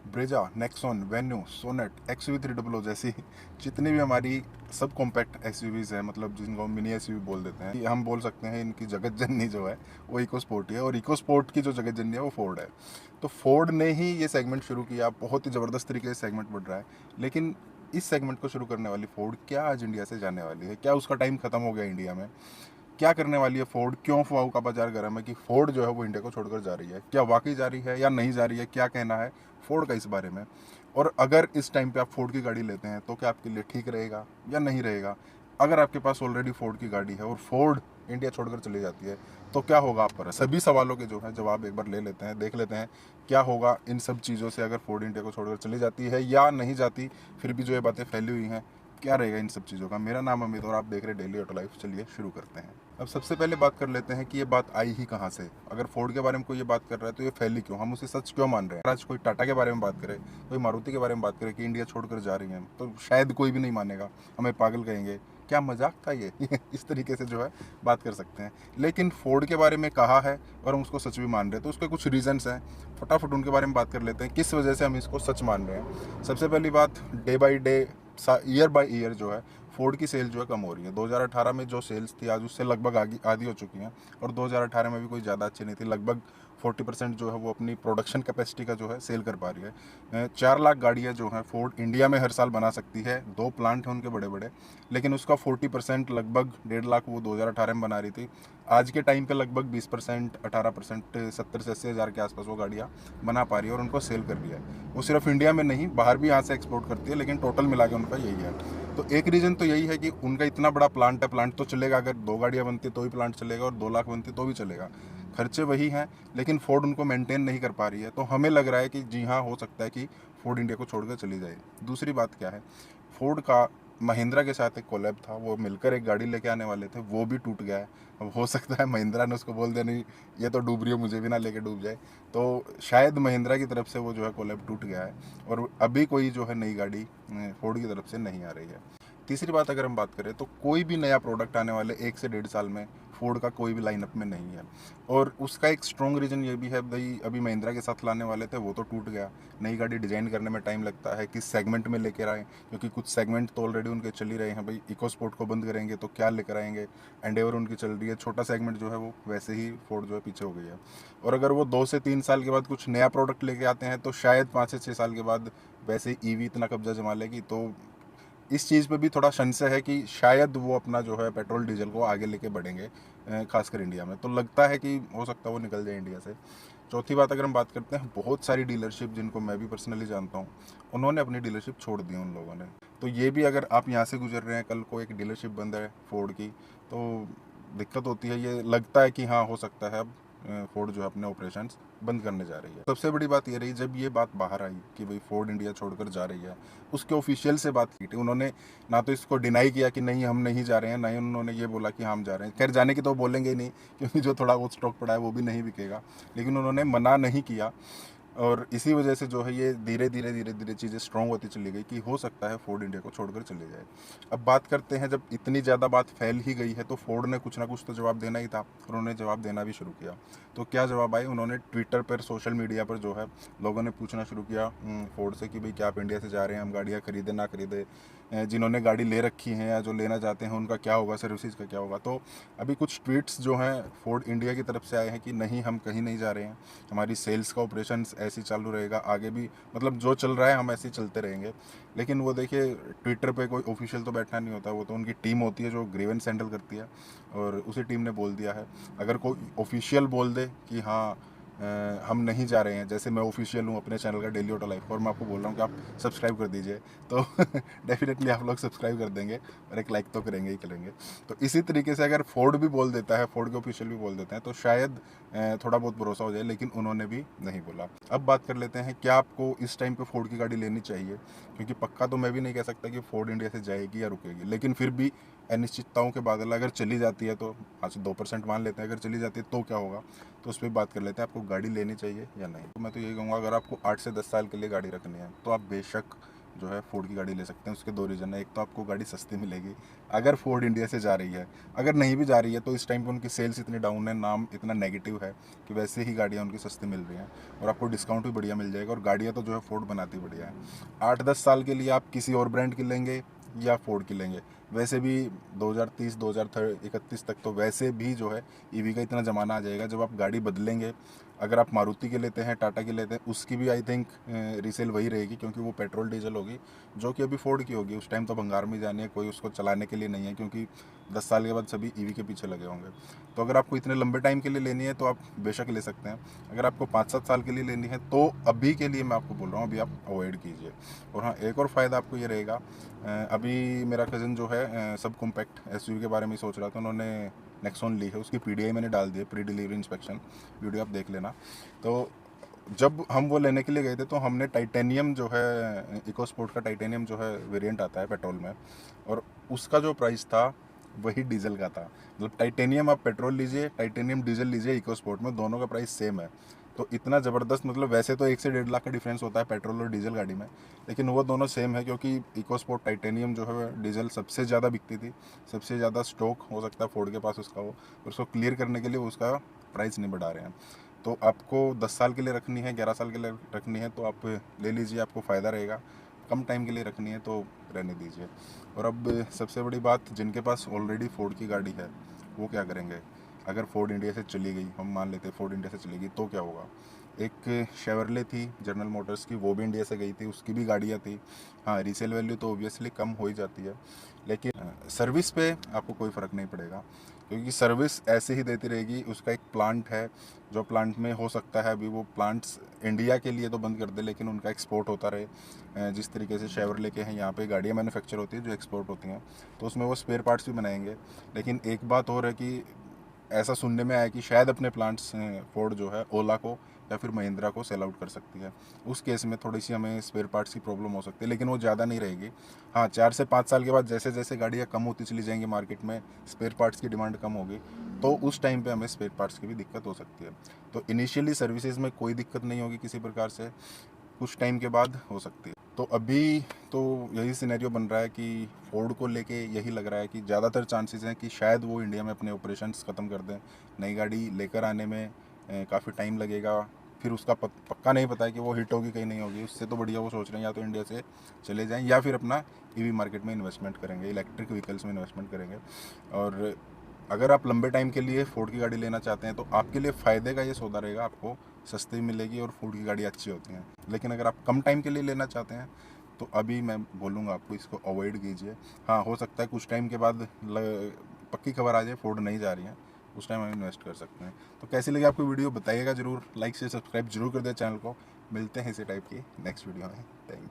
Brezza, Nexon, Venue, Sonet, XUV 300 जैसी जितनी भी हमारी सब कॉम्पैक्ट एसयूवीज हैं, मतलब जिनको हम मिनी एसयूवी बोल देते हैं, हम बोल सकते हैं इनकी जगत जननी जो है वो इको स्पोर्ट ही है, और इको स्पोर्ट की जो जगत जननी है वो फोर्ड है। तो फोर्ड ने ही ये सेगमेंट शुरू किया, बहुत ही ज़बरदस्त तरीके से सेगमेंट बढ़ रहा है। लेकिन इस सेगमेंट को शुरू करने वाली फोर्ड क्या आज इंडिया से जाने वाली है? क्या उसका टाइम खत्म हो गया इंडिया में? क्या करने वाली है फोर्ड? क्यों अफवाहों का बाजार गर्म है कि फोर्ड जो है वो इंडिया को छोड़कर जा रही है? क्या वाकई जा रही है या नहीं जा रही है? क्या कहना है फोर्ड का इस बारे में? और अगर इस टाइम पे आप फोर्ड की गाड़ी लेते हैं तो क्या आपके लिए ठीक रहेगा या नहीं रहेगा? अगर आपके पास ऑलरेडी फोर्ड की गाड़ी है और फोर्ड इंडिया छोड़कर चली जाती है तो क्या होगा आप पर? सभी सवालों के जो है जवाब एक बार ले लेते हैं, देख लेते हैं क्या होगा इन सब चीज़ों से अगर फोर्ड इंडिया को छोड़कर चली जाती है या नहीं जाती। फिर भी जो ये बातें फैली हुई हैं, क्या रहेगा इन सब चीज़ों का? मेरा नाम अमित और आप देख रहे हैं डेली ऑटो लाइफ। चलिए शुरू करते हैं। अब सबसे पहले बात कर लेते हैं कि ये बात आई ही कहाँ से। अगर फोर्ड के बारे में कोई ये बात कर रहा है तो ये फैली क्यों, हम उसे सच क्यों मान रहे हैं? आज कोई टाटा के बारे में बात करे, कोई मारुति के बारे में बात करे कि इंडिया छोड़कर जा रही है, तो शायद कोई भी नहीं मानेगा, हमें पागल कहेंगे, क्या मजाक था ये इस तरीके से जो है बात कर सकते हैं। लेकिन फोर्ड के बारे में कहा है और हम उसको सच भी मान रहे हैं, तो उसके कुछ रीजंस हैं। फटाफट उनके बारे में बात कर लेते हैं, किस वजह से हम इसको सच मान रहे हैं। सबसे पहली बात, day by day, year by year जो है फोर्ड की सेल जो है कम हो रही है। 2018 में जो सेल्स थी आज उससे लगभग आधी हो चुकी हैं, और 2018 में भी कोई ज़्यादा अच्छी नहीं थी। लगभग 40% जो है वो अपनी प्रोडक्शन कैपेसिटी का जो है सेल कर पा रही है। 4 लाख गाड़ियाँ जो हैं फोर्ड इंडिया में हर साल बना सकती है, 2 प्लांट हैं उनके बड़े बड़े, लेकिन उसका 40% लगभग 1.5 लाख वो 2018 में बना रही थी। आज के टाइम पे लगभग 20%, 18%, 70 से 80 हज़ार के आसपास वो गाड़ियाँ बना पा रही है और उनको सेल कर रही है। वो सिर्फ इंडिया में नहीं, बाहर भी यहाँ से एक्सपोर्ट करती है, लेकिन टोटल मिला के उनका यही है। तो एक रीज़न तो यही है कि उनका इतना बड़ा प्लांट है, प्लांट तो चलेगा, अगर 2 गाड़ियाँ बनती तो ही प्लांट चलेगा, और 2 लाख बनती तो भी चलेगा, खर्चे वही हैं। लेकिन फोर्ड उनको मेंटेन नहीं कर पा रही है, तो हमें लग रहा है कि जी हाँ, हो सकता है कि फोर्ड इंडिया को छोड़कर चली जाए। दूसरी बात क्या है, फोर्ड का महिंद्रा के साथ एक कोलैब था, वो मिलकर एक गाड़ी लेके आने वाले थे, वो भी टूट गया है। अब हो सकता है महिंद्रा ने उसको बोल दिया नहीं ये तो डूब रही हो, मुझे भी ना लेके डूब जाए, तो शायद महिंद्रा की तरफ से वो जो है कोलैब टूट गया है, और अभी कोई जो है नई गाड़ी फोर्ड की तरफ से नहीं आ रही है। तीसरी बात अगर हम बात करें तो कोई भी नया प्रोडक्ट आने वाले 1 से 1.5 साल में फोर्ड का कोई भी लाइनअप में नहीं है, और उसका एक स्ट्रॉन्ग रीज़न ये भी है भाई, अभी महिंद्रा के साथ लाने वाले थे वो तो टूट गया। नई गाड़ी डिज़ाइन करने में टाइम लगता है, किस सेगमेंट में लेकर आए, क्योंकि कुछ सेगमेंट तो ऑलरेडी उनके चल ही रहे हैं। भाई इको स्पोर्ट को बंद करेंगे तो क्या लेकर आएंगे? एंडेवर उनकी चल रही है, छोटा सेगमेंट जो है वो वैसे ही फोर्ड जो है पीछे हो गई है। और अगर वो 2 से 3 साल के बाद कुछ नया प्रोडक्ट लेके आते हैं तो शायद 5 से 6 साल के बाद वैसे ही ईवी इतना कब्जा जमा लेगी। तो इस चीज़ पे भी थोड़ा संशय है कि शायद वो अपना जो है पेट्रोल डीजल को आगे लेके बढ़ेंगे, खासकर इंडिया में। तो लगता है कि हो सकता है वो निकल जाए इंडिया से। चौथी बात अगर हम बात करते हैं, बहुत सारी डीलरशिप जिनको मैं भी पर्सनली जानता हूँ, उन्होंने अपनी डीलरशिप छोड़ दी उन लोगों ने। तो ये भी, अगर आप यहाँ से गुजर रहे हैं, कल को एक डीलरशिप बंद है फोर्ड की, तो दिक्कत होती है। ये लगता है कि हाँ, हो सकता है अब फोर्ड जो है अपने ऑपरेशंस बंद करने जा रही है। सबसे बड़ी बात ये रही, जब ये बात बाहर आई कि भाई फोर्ड इंडिया छोड़कर जा रही है, उसके ऑफिशियल से बात की थी उन्होंने, ना तो इसको डिनाई किया कि नहीं हम नहीं जा रहे हैं, ना ही उन्होंने ये बोला कि हम जा रहे हैं। खैर जाने की तो बोलेंगे ही नहीं, क्योंकि जो थोड़ा बहुत स्टॉक पड़ा है वो भी नहीं बिकेगा, लेकिन उन्होंने मना नहीं किया। और इसी वजह से जो है ये धीरे धीरे धीरे धीरे चीज़ें स्ट्रॉन्ग होती चली गई कि हो सकता है फोर्ड इंडिया को छोड़कर चले जाए। अब बात करते हैं, जब इतनी ज़्यादा बात फैल ही गई है तो फोर्ड ने कुछ ना कुछ तो जवाब देना ही था, और उन्होंने जवाब देना भी शुरू किया। तो क्या जवाब आए, उन्होंने ट्विटर पर, सोशल मीडिया पर जो है लोगों ने पूछना शुरू किया फोर्ड से कि भाई क्या आप इंडिया से जा रहे हैं, हम गाड़ियाँ खरीदे ना खरीदे, जिन्होंने गाड़ी ले रखी हैं या जो लेना चाहते हैं उनका क्या होगा, सर्विसेज का क्या होगा। तो अभी कुछ ट्वीट्स जो हैं फोर्ड इंडिया की तरफ से आए हैं कि नहीं हम कहीं नहीं जा रहे हैं, हमारी सेल्स का ऑपरेशन ऐसे ही चालू रहेगा आगे भी, मतलब जो चल रहा है हम ऐसे ही चलते रहेंगे। लेकिन वो देखिए, ट्विटर पे कोई ऑफिशियल तो बैठना नहीं होता, वो तो उनकी टीम होती है जो ग्रीवेंस हैंडल करती है, और उसी टीम ने बोल दिया है। अगर कोई ऑफिशियल बोल दे कि हाँ हम नहीं जा रहे हैं, जैसे मैं ऑफिशियल हूँ अपने चैनल का डेली ऑटो लाइफ, और मैं आपको बोल रहा हूँ कि आप सब्सक्राइब कर दीजिए, तो डेफिनेटली आप लोग सब्सक्राइब कर देंगे और एक लाइक तो करेंगे ही करेंगे। तो इसी तरीके से अगर फोर्ड भी बोल देता है, फोर्ड के ऑफिशियल भी बोल देते हैं, तो शायद थोड़ा बहुत भरोसा हो जाए, लेकिन उन्होंने भी नहीं बोला। अब बात कर लेते हैं, क्या आपको इस टाइम पे फोर्ड की गाड़ी लेनी चाहिए? क्योंकि पक्का तो मैं भी नहीं कह सकता कि फोर्ड इंडिया से जाएगी या रुकेगी, लेकिन फिर भी अनिश्चितताओं के बादल, अगर चली जाती है तो आज 2% मान लेते हैं, अगर चली जाती है तो क्या होगा, तो उस पर बात कर लेते हैं। आपको गाड़ी लेनी चाहिए या नहीं? तो मैं तो यही कहूँगा, अगर आपको 8 से 10 साल के लिए गाड़ी रखनी है तो आप बेशक जो है फोर्ड की गाड़ी ले सकते हैं। उसके दो रीज़न है, एक तो आपको गाड़ी सस्ती मिलेगी अगर फोर्ड इंडिया से जा रही है, अगर नहीं भी जा रही है तो इस टाइम पे उनकी सेल्स इतनी डाउन है, नाम इतना नेगेटिव है कि वैसे ही गाड़ियाँ उनकी सस्ती मिल रही हैं और आपको डिस्काउंट भी बढ़िया मिल जाएगा। और गाड़ियाँ तो जो है फोर्ड बनाती बढ़िया है। 8-10 साल के लिए आप किसी और ब्रांड की लेंगे या फोर्ड की लेंगे, वैसे भी 2030 2031 तक तो वैसे भी जो है ईवी का इतना ज़माना आ जाएगा जब आप गाड़ी बदलेंगे। अगर आप मारुति के लेते हैं, टाटा की लेते हैं, उसकी भी आई थिंक रीसेल वही रहेगी, क्योंकि वो पेट्रोल डीजल होगी जो कि अभी फोर्ड की होगी। उस टाइम तो भंगार में जानी है, कोई उसको चलाने के लिए नहीं है, क्योंकि 10 साल के बाद सभी ईवी के पीछे लगे होंगे। तो अगर आपको इतने लंबे टाइम के लिए लेनी है तो आप बेशक ले सकते हैं। अगर आपको 5-7 साल के लिए लेनी है तो अभी के लिए मैं आपको बोल रहा हूँ अभी आप अवॉइड कीजिए। और हाँ, एक और फ़ायदा आपको ये रहेगा, अभी मेरा कज़न जो है सब कॉम्पैक्ट एसयूवी के बारे में सोच रहा था, उन्होंने नेक्सॉन ली है, उसकी पीडीआई मैंने डाल दी है, प्री डिलीवरी इंस्पेक्शन वीडियो आप देख लेना। तो जब हम वो लेने के लिए गए थे तो हमने टाइटेनियम जो है, इको स्पोर्ट का टाइटेनियम जो है वेरिएंट आता है पेट्रोल में, और उसका जो प्राइस था वही डीजल का था। मतलब टाइटेनियम आप पेट्रोल लीजिए, टाइटेनियम डीजल लीजिए, इको स्पोर्ट में दोनों का प्राइस सेम है। तो इतना ज़बरदस्त, मतलब वैसे तो 1 से 1.5 लाख का डिफरेंस होता है पेट्रोल और डीजल गाड़ी में, लेकिन वो दोनों सेम है, क्योंकि इको स्पोर्ट टाइटेनियम जो है डीजल सबसे ज़्यादा बिकती थी, सबसे ज़्यादा स्टॉक हो सकता है फोर्ड के पास उसका हो, और उसको क्लियर करने के लिए उसका प्राइस नहीं बढ़ा रहे हैं। तो आपको 10 साल के लिए रखनी है, 11 साल के लिए रखनी है तो आप ले लीजिए, आपको फ़ायदा रहेगा। कम टाइम के लिए रखनी है तो रहने दीजिए। और अब सबसे बड़ी बात, जिनके पास ऑलरेडी फोर्ड की गाड़ी है वो क्या करेंगे? अगर फोर्ड इंडिया से चली गई, हम मान लेते फोर्ड इंडिया से चली गई, तो क्या होगा? एक शेवरले थी जनरल मोटर्स की, वो भी इंडिया से गई थी, उसकी भी गाड़ियाँ थी। हाँ, रीसेल वैल्यू तो ऑब्वियसली कम हो ही जाती है, लेकिन सर्विस पे आपको कोई फ़र्क नहीं पड़ेगा, क्योंकि सर्विस ऐसे ही देती रहेगी। उसका एक प्लांट है, जो प्लांट में हो सकता है अभी वो प्लांट्स इंडिया के लिए तो बंद कर दे, लेकिन उनका एक्सपोर्ट होता रहे। जिस तरीके से शेवरले के हैं यहाँ पे गाड़ियाँ मैन्युफैक्चर होती है जो एक्सपोर्ट होती हैं, तो उसमें वो स्पेयर पार्ट्स भी बनाएंगे। लेकिन एक बात और है कि ऐसा सुनने में आया कि शायद अपने प्लांट्स फोर्ड जो है ओला को या फिर महिंद्रा को सेल आउट कर सकती है। उस केस में थोड़ी सी हमें स्पेयर पार्ट्स की प्रॉब्लम हो सकती है, लेकिन वो ज़्यादा नहीं रहेगी। हाँ, 4 से 5 साल के बाद जैसे जैसे गाड़ियाँ कम होती चली जाएंगी मार्केट में, स्पेयर पार्ट्स की डिमांड कम होगी, तो उस टाइम पे हमें स्पेयर पार्ट्स की भी दिक्कत हो सकती है। तो इनिशियली सर्विसेज में कोई दिक्कत नहीं होगी किसी प्रकार से, कुछ टाइम के बाद हो सकती है। तो अभी तो यही सिनेरियो बन रहा है कि फोर्ड को लेके यही लग रहा है कि ज़्यादातर चांसेस हैं कि शायद वो इंडिया में अपने ऑपरेशंस ख़त्म कर दें। नई गाड़ी लेकर आने में काफ़ी टाइम लगेगा, फिर उसका पक्का नहीं पता है कि वो हिट होगी कहीं नहीं होगी। उससे तो बढ़िया वो सोच रहे हैं या तो इंडिया से चले जाएं या फिर अपना ईवी मार्केट में इन्वेस्टमेंट करेंगे, इलेक्ट्रिक व्हीकल्स में इन्वेस्टमेंट करेंगे। और अगर आप लंबे टाइम के लिए फोर्ड की गाड़ी लेना चाहते हैं तो आपके लिए फ़ायदे का ये सौदा रहेगा, आपको सस्ती मिलेगी और फोर्ड की गाड़ी अच्छी होती हैं। लेकिन अगर आप कम टाइम के लिए लेना चाहते हैं तो अभी मैं बोलूँगा आपको इसको अवॉइड कीजिए। हाँ, हो सकता है कुछ टाइम के बाद पक्की खबर आ जाए फोर्ड नहीं जा रही है, उस टाइम हम इन्वेस्ट कर सकते हैं। तो कैसी लगी आपको वीडियो बताइएगा ज़रूर, लाइक से सब्सक्राइब जरूर कर दें चैनल को। मिलते हैं इसी टाइप की नेक्स्ट वीडियो में। Thank you.